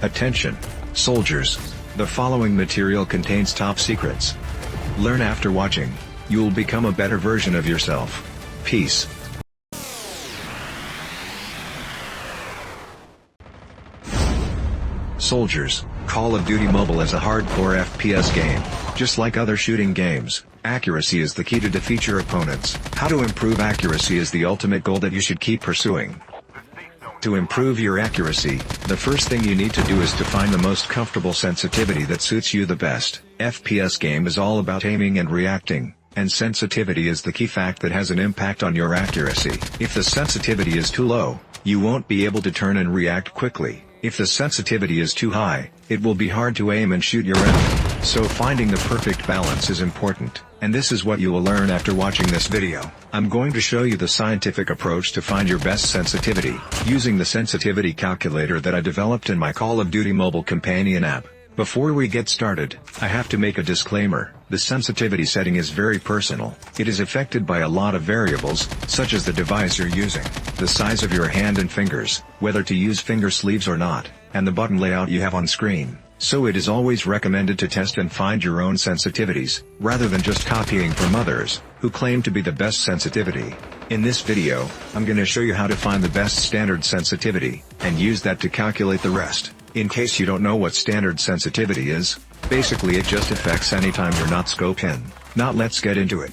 Attention, soldiers! The following material contains top secrets. Learn after watching. You will become a better version of yourself. Peace. Soldiers, Call of Duty Mobile is a hardcore FPS game. Just like other shooting games, accuracy is the key to defeat your opponents. How to improve accuracy is the ultimate goal that you should keep pursuing. To improve your accuracy, the first thing you need to do is to find the most comfortable sensitivity that suits you the best. FPS game is all about aiming and reacting, and sensitivity is the key fact that has an impact on your accuracy. If the sensitivity is too low, you won't be able to turn and react quickly. If the sensitivity is too high, it will be hard to aim and shoot your enemy. So finding the perfect balance is important, and this is what you will learn after watching this video. I'm going to show you the scientific approach to find your best sensitivity, using the sensitivity calculator that I developed in my Call of Duty Mobile Companion App. Before we get started, I have to make a disclaimer. The sensitivity setting is very personal. It is affected by a lot of variables, such as the device you're using, the size of your hand and fingers, whether to use finger sleeves or not, and the button layout you have on screen. So it is always recommended to test and find your own sensitivities, rather than just copying from others, who claim to be the best sensitivity. In this video, I'm going to show you how to find the best standard sensitivity, and use that to calculate the rest. In case you don't know what standard sensitivity is, basically it just affects anytime you're not scope in. Now let's get into it.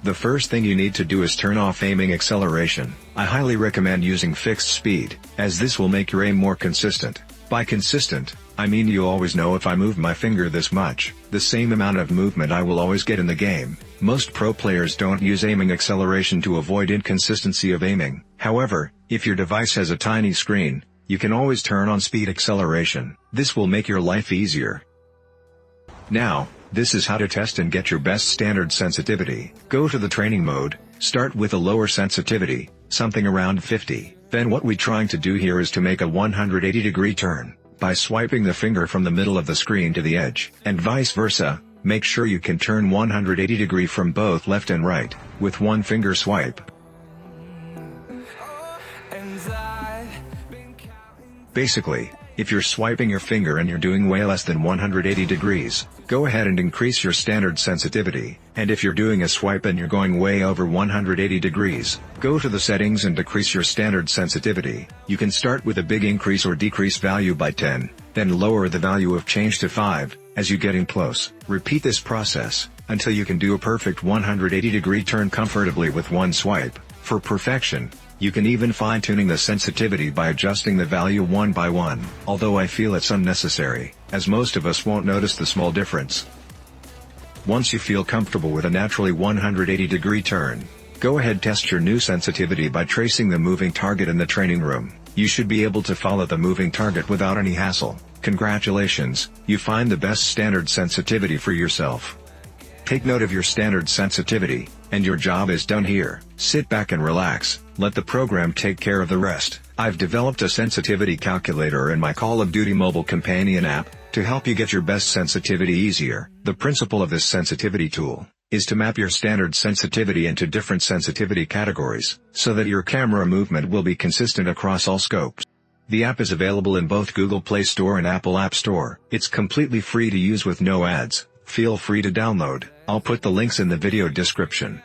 The first thing you need to do is turn off aiming acceleration. I highly recommend using fixed speed, as this will make your aim more consistent. By consistent, I mean you always know if I move my finger this much, the same amount of movement I will always get in the game. Most pro players don't use aiming acceleration to avoid inconsistency of aiming. However, if your device has a tiny screen, you can always turn on speed acceleration. This will make your life easier. Now, this is how to test and get your best standard sensitivity. Go to the training mode, start with a lower sensitivity, something around 50. Then what we're trying to do here is to make a 180-degree turn, by swiping the finger from the middle of the screen to the edge, and vice versa. Make sure you can turn 180-degree from both left and right, with one finger swipe. Basically, if you're swiping your finger and you're doing way less than 180 degrees, go ahead and increase your standard sensitivity, and if you're doing a swipe and you're going way over 180 degrees, go to the settings and decrease your standard sensitivity. You can start with a big increase or decrease value by 10, then lower the value of change to 5, as you get in close. Repeat this process, until you can do a perfect 180-degree turn comfortably with one swipe. For perfection, you can even fine-tuning the sensitivity by adjusting the value one by one, although I feel it's unnecessary, as most of us won't notice the small difference. Once you feel comfortable with a naturally 180-degree turn, go ahead test your new sensitivity by tracing the moving target in the training room. You should be able to follow the moving target without any hassle. Congratulations, you find the best standard sensitivity for yourself. Take note of your standard sensitivity, and your job is done here. Sit back and relax, let the program take care of the rest. I've developed a sensitivity calculator in my Call of Duty Mobile Companion App, to help you get your best sensitivity easier. The principle of this sensitivity tool is to map your standard sensitivity into different sensitivity categories, so that your camera movement will be consistent across all scopes. The app is available in both Google Play Store and Apple App Store. It's completely free to use with no ads. Feel free to download. I'll put the links in the video description.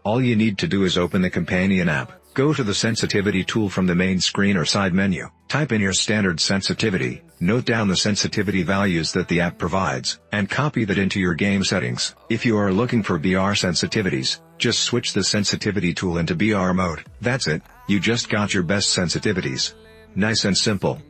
All you need to do is open the companion app, go to the sensitivity tool from the main screen or side menu, type in your standard sensitivity, note down the sensitivity values that the app provides, and copy that into your game settings. If you are looking for BR sensitivities, just switch the sensitivity tool into BR mode. That's it, you just got your best sensitivities. Nice and simple.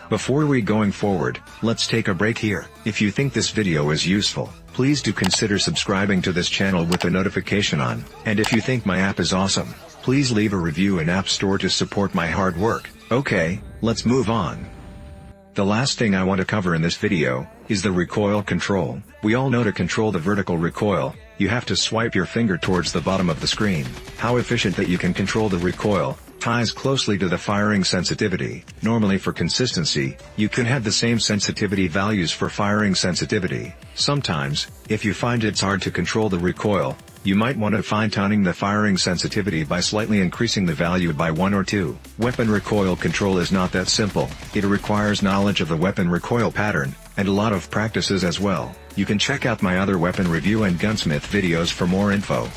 Before we going forward, let's take a break here. If you think this video is useful, please do consider subscribing to this channel with the notification on, and if you think my app is awesome, please leave a review in App Store to support my hard work. Okay, let's move on. The last thing I want to cover in this video is the recoil control. We all know to control the vertical recoil, you have to swipe your finger towards the bottom of the screen. How efficient that you can control the recoil ties closely to the firing sensitivity. Normally for consistency, you can have the same sensitivity values for firing sensitivity. Sometimes, if you find it's hard to control the recoil, You might want to fine-tuning the firing sensitivity by slightly increasing the value by 1 or 2. Weapon recoil control is not that simple. It requires knowledge of the weapon recoil pattern, and a lot of practices as well. You can check out my other weapon review and gunsmith videos for more info.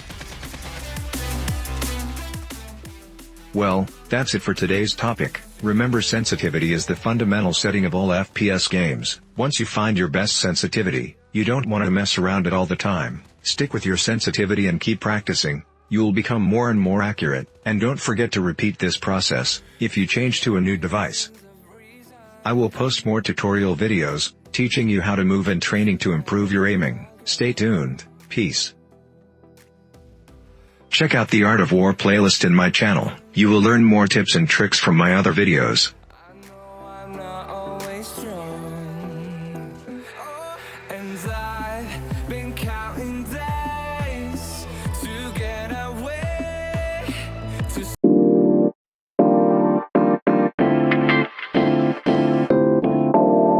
Well, that's it for today's topic. Remember, sensitivity is the fundamental setting of all FPS games. Once you find your best sensitivity, you don't want to mess around it all the time. Stick with your sensitivity and keep practicing. You'll become more and more accurate, and don't forget to repeat this process if you change to a new device. I will post more tutorial videos, teaching you how to move and training to improve your aiming. Stay tuned. Peace. Check out the Art of War playlist in my channel. You will learn more tips and tricks from my other videos.